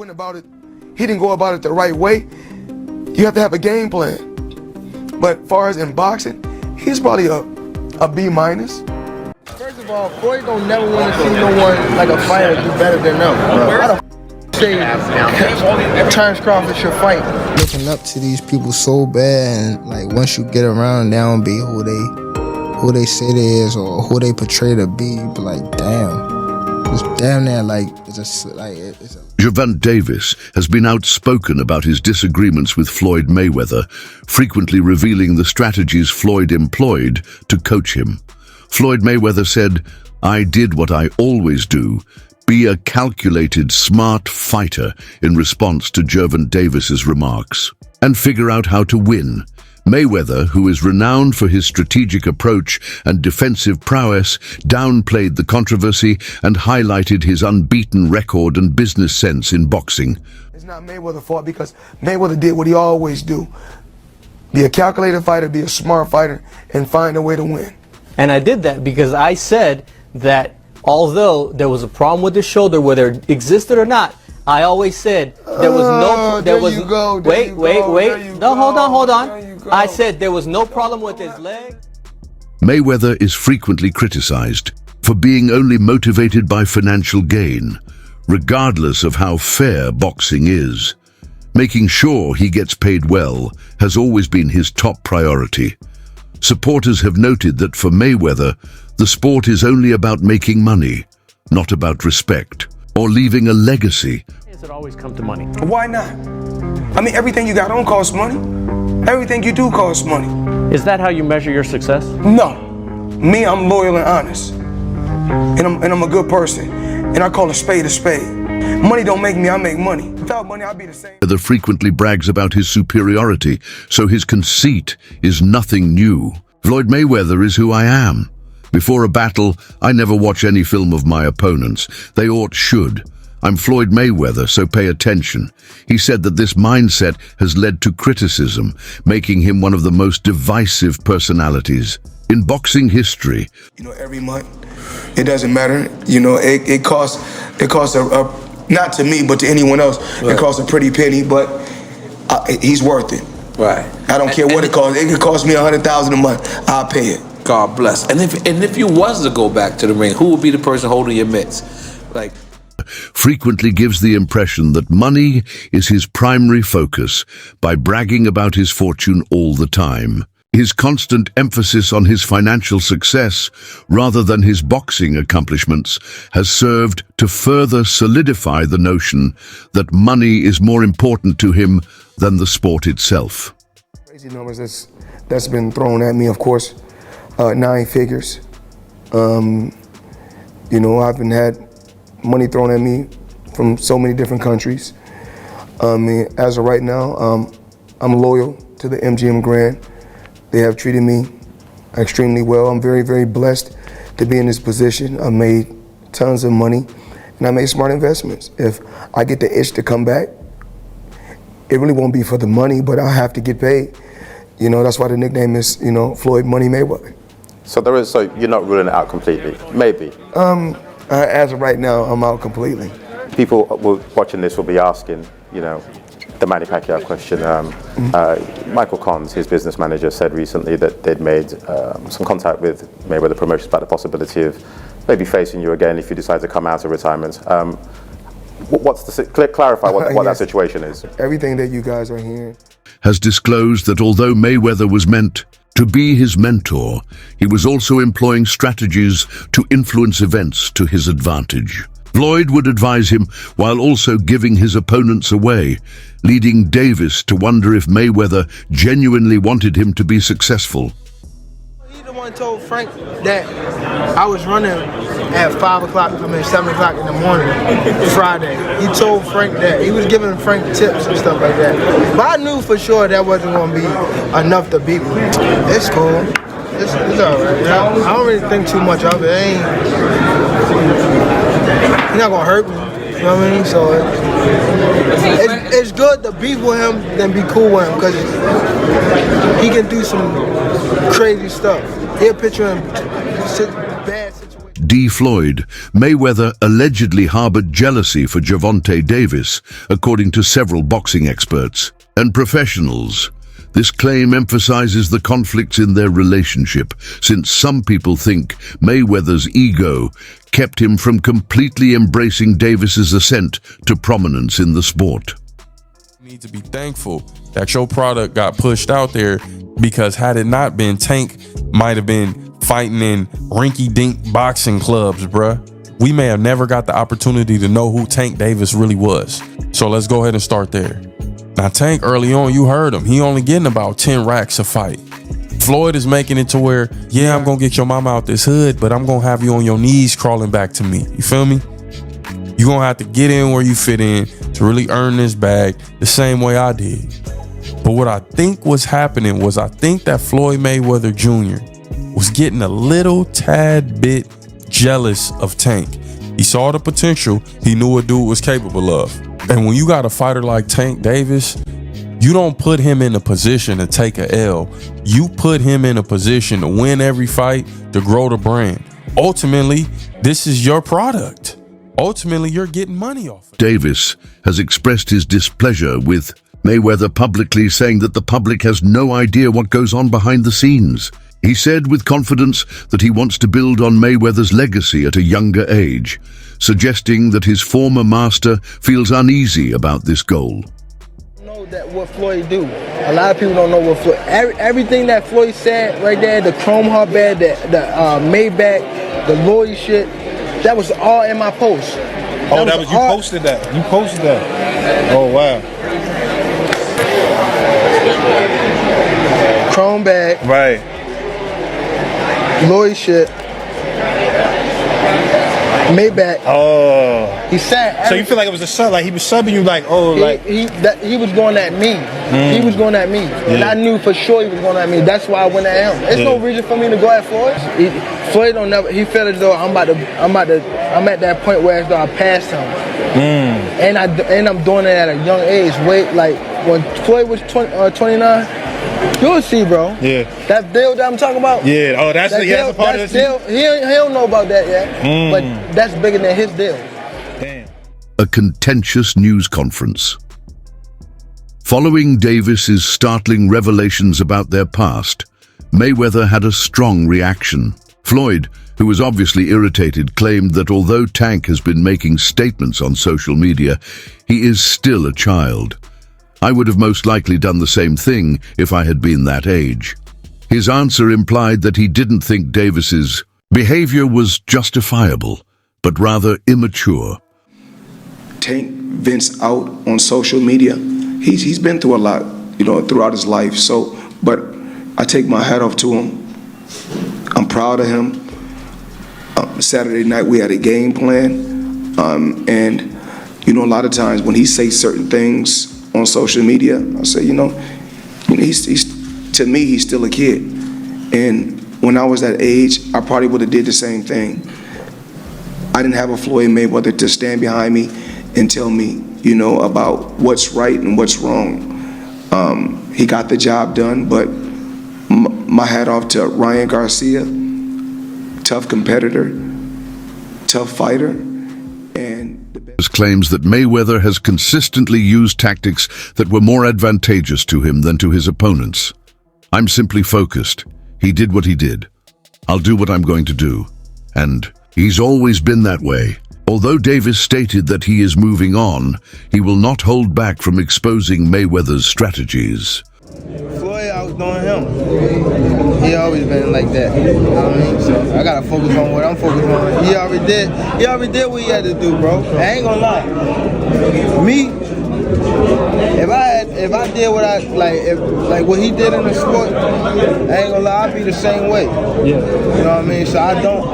went about it, he didn't go about it the right way. You have to have a game plan. But as far as in boxing, he's probably a B minus. First of all, Floyd don't never want to see no one like a fighter do better than them. How the say Terrence Crawford should fight? Looking up to these people so bad, and like once you get around, they don't be who they say they is or who they portray to be. You be like, damn, it's damn near like it's a. Gervonta Davis has been outspoken about his disagreements with Floyd Mayweather, frequently revealing the strategies Floyd employed to coach him. Floyd Mayweather said, "I did what I always do, be a calculated, smart fighter," in response to Gervonta Davis's remarks, and figure out how to win. Mayweather, who is renowned for his strategic approach and defensive prowess, downplayed the controversy and highlighted his unbeaten record and business sense in boxing. It's not Mayweather's fault because Mayweather did what he always do. Be a calculated fighter, be a smart fighter, and find a way to win. And I did that because I said that although there was a problem with the shoulder, whether it existed or not, I always said there was no. Wait. No, hold on. I said there was no problem with his leg. Mayweather is frequently criticized for being only motivated by financial gain, regardless of how fair boxing is. Making sure he gets paid well has always been his top priority. Supporters have noted that for Mayweather, the sport is only about making money, not about respect or leaving a legacy. It always come to money. Why not? I mean, everything you got don't cost money. Everything you do costs money. Is that how you measure your success? No. Me, I'm loyal and honest. And I'm a good person. And I call a spade a spade. Money don't make me, I make money. Without money, I'd be the same. Mayweather frequently brags about his superiority, so his conceit is nothing new. Floyd Mayweather is who I am. Before a battle, I never watch any film of my opponents. They should. I'm Floyd Mayweather, so pay attention. He said that this mindset has led to criticism, making him one of the most divisive personalities in boxing history. You know, every month, it doesn't matter. You know, it costs a not to me, but to anyone else, right. It costs a pretty penny, but he's worth it. Right. I don't care what it costs. It could cost me $100,000 a month. I'll pay it. God bless. And if you was to go back to the ring, who would be the person holding your mitts? Like. Frequently gives the impression that money is his primary focus by bragging about his fortune all the time. His constant emphasis on his financial success rather than his boxing accomplishments has served to further solidify the notion that money is more important to him than the sport itself. Crazy numbers that's been thrown at me, of course, 9 figures. You know, I've been had money thrown at me from so many different countries. As of right now, I'm loyal to the MGM Grand. They have treated me extremely well. I'm very, very blessed to be in this position. I made tons of money and I made smart investments. If I get the itch to come back, it really won't be for the money, but I have to get paid. You know, that's why the nickname is, you know, Floyd Money Mayweather. So you're not ruling it out completely? Maybe. As of right now, I'm out completely. People watching this will be asking, you know, the Manny Pacquiao question. Michael Cons, his business manager, said recently that they'd made some contact with Mayweather Promotions about the possibility of maybe facing you again if you decide to come out of retirement. Clarify what yes. That situation is. Everything that you guys are hearing. Has disclosed that although Mayweather was meant to be his mentor, he was also employing strategies to influence events to his advantage. Floyd would advise him while also giving his opponents away, leading Davis to wonder if Mayweather genuinely wanted him to be successful. He the one told Frank that I was running at 5 o'clock, 7 o'clock in the morning, Friday. He told Frank that. He was giving Frank tips and stuff like that. But I knew for sure that wasn't going to be enough to beat me. It's cool. It's all right. I don't really think too much of it. He's not going to hurt me. You know what I mean? So it's good to beef with him than be cool with him because he can do some crazy stuff. He'll put you in bad situations. D. Floyd, Mayweather allegedly harbored jealousy for Gervonta Davis, according to several boxing experts and professionals. This claim emphasizes the conflicts in their relationship, since some people think Mayweather's ego kept him from completely embracing Davis's ascent to prominence in the sport. You need to be thankful that your product got pushed out there, because had it not been, Tank might have been fighting in rinky-dink boxing clubs, bruh. We may have never got the opportunity to know who Tank Davis really was. So let's go ahead and start there. Now, Tank, early on, you heard him. He only getting about 10 racks a fight. Floyd is making it to where, yeah, I'm going to get your mama out this hood, but I'm going to have you on your knees crawling back to me. You feel me? You're going to have to get in where you fit in to really earn this bag the same way I did. But what I think was happening was, I think that Floyd Mayweather Jr. was getting a little tad bit jealous of Tank. He saw the potential. He knew what dude was capable of. And when you got a fighter like Tank Davis, you don't put him in a position to take a L. You put him in a position to win every fight, to grow the brand. Ultimately, this is your product. Ultimately, you're getting money off it. Davis has expressed his displeasure with Mayweather publicly, saying that the public has no idea what goes on behind the scenes. He said with confidence that he wants to build on Mayweather's legacy at a younger age, suggesting that his former master feels uneasy about this goal. Know that what Floyd do. A lot of people don't know what Floyd. Everything that Floyd said right there, the chrome heart bed, the Maybach, the lawyer shit, that was all in my post. Oh, that was you posted that. You posted that. Oh wow. Chrome bag. Right. Lloyd shit. Maybach. Oh. He said. So you feel like it was a sub, like he was subbing you, like, oh, like he was going at me. He was going at me, and I knew for sure he was going at me. That's why I went at him. There's no reason for me to go at Floyd. Floyd don't never. He felt as though I'm at that point where as though I passed him, and I'm doing it at a young age. Wait, like when Floyd was 29. You'll see, bro. Yeah. That deal that I'm talking about. Yeah. Oh, that's a part of the deal. He don't know about that yet. But that's bigger than his deal. Damn. A contentious news conference. Following Davis's startling revelations about their past, Mayweather had a strong reaction. Floyd, who was obviously irritated, claimed that although Tank has been making statements on social media, he is still a child. I would have most likely done the same thing if I had been that age. His answer implied that he didn't think Davis's behavior was justifiable, but rather immature. Tank vents out on social media. He's been through a lot, throughout his life. So, but I take my hat off to him. I'm proud of him. Saturday night we had a game plan, and a lot of times when he says certain things on social media, I say, he's to me, he's still a kid. And when I was that age, I probably would have did the same thing. I didn't have a Floyd Mayweather to stand behind me and tell me, about what's right and what's wrong. He got the job done, but my hat off to Ryan Garcia, tough competitor, tough fighter, and claims that Mayweather has consistently used tactics that were more advantageous to him than to his opponents. I'm simply focused. He did what he did. I'll do what I'm going to do. And he's always been that way. Although Davis stated that he is moving on, he will not hold back from exposing Mayweather's strategies. Floyd, I was doing him. He always been like that. You know what I mean? So I gotta focus on what I'm focused on. He already did what he had to do, bro. I ain't gonna lie. Me, if I did what I like what he did in the sport, I ain't gonna lie, I'd be the same way. Yeah. You know what I mean? So I don't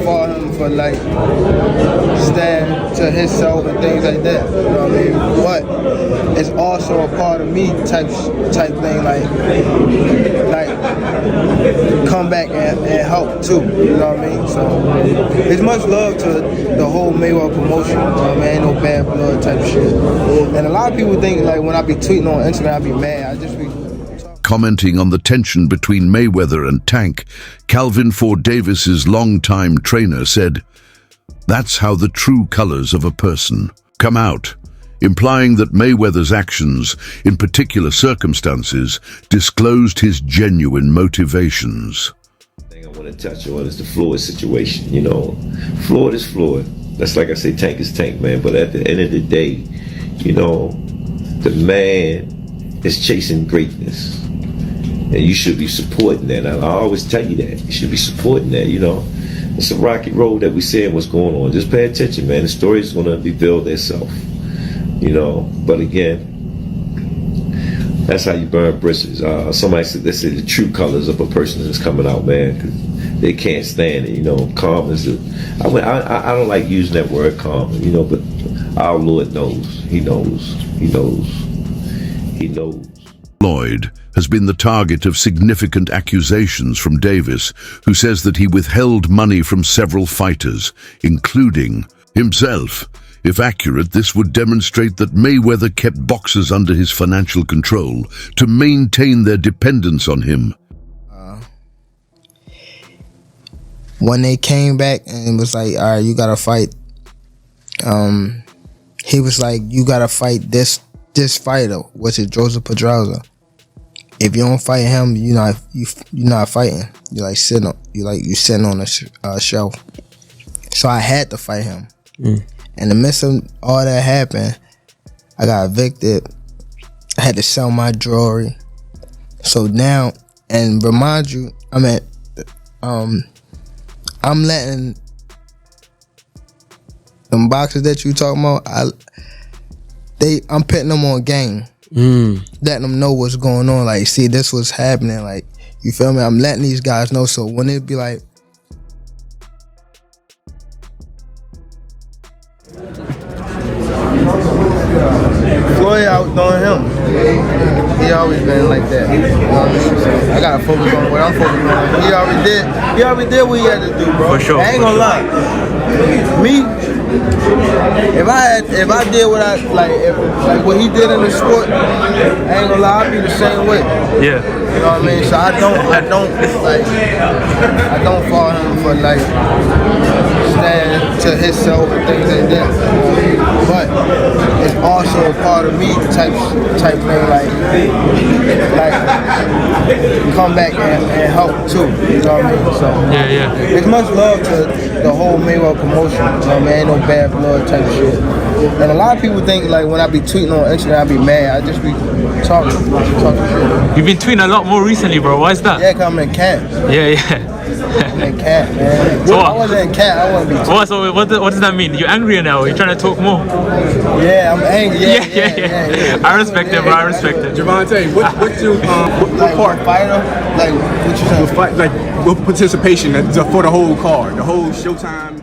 follow him for stand to himself and things like that. You know what I mean? But it's also a part of me type thing, like come back and help too. You know what I mean? So it's much love to the whole Mayweather promotion. You know what I mean? Ain't no bad blood type shit. And a lot of people think when I be tweeting on Instagram, I be mad. I just be commenting on the tension between Mayweather and Tank, Calvin Ford Davis's longtime trainer said, "That's how the true colors of a person come out," implying that Mayweather's actions, in particular circumstances, disclosed his genuine motivations. The thing I want to touch on is the Floyd situation. You know, Floyd is Floyd. That's like I say, Tank is Tank, man. But at the end of the day, you know, the man is chasing greatness. And you should be supporting that. I always tell you that. You should be supporting that, you know. It's a rocky road that we're seeing what's going on. Just pay attention, man. The story is going to reveal itself, you know. But again, that's how you burn bridges. Somebody said, they say the true colors of a person is coming out, man, because they can't stand it, you know. Calm is I don't like using that word calm, you know, but our Lord knows. He knows. He knows. He knows. Floyd has been the target of significant accusations from Davis, who says that he withheld money from several fighters, including himself. If accurate, this would demonstrate that Mayweather kept boxers under his financial control to maintain their dependence on him. When they came back and was like, all right, you gotta fight, he was like, you gotta fight this fighter, which is Joseph Pedraza. If you don't fight him, you're not fighting. You're like sitting on a shelf. So I had to fight him. In the midst of all that happened, I got evicted. I had to sell my jewelry. So now, and remind you, I'm letting them boxers that you talking about, I'm putting them on game. Letting them know what's going on. Like, see, this was happening. Like, you feel me? I'm letting these guys know. So when it be like, Floyd outdoing him. He always been like that. You know what I mean? So I gotta focus on what I'm focusing on. He already did what he had to do, bro. For sure. I ain't gonna lie. Me, if I did what I like what he did in the sport, I ain't gonna lie, I'd be the same way. Yeah. You know what I mean? So I don't follow him for like stand to himself and things like that. But it's also a part of me type thing, like come back and help too. You know what I mean? So Yeah. it's much love to the whole Mayweather promotion. You know what I mean? Ain't no bad blood type shit. And a lot of people think like when I be tweeting on Instagram, I be mad. I just be talking shit. You've been tweeting a lot more recently, bro. Why is that? Yeah, cause I'm in camp. Yeah. I'm in camp, man. So I wasn't in camp, I wouldn't be tweeting. So what does that mean? You're angrier now? You're trying to talk more? Yeah, I'm angry. Yeah. I respect it, bro. I respect it. Gervonta, what's your What part? Fighter? Like what you saying? like what participation for the whole card, the whole Showtime?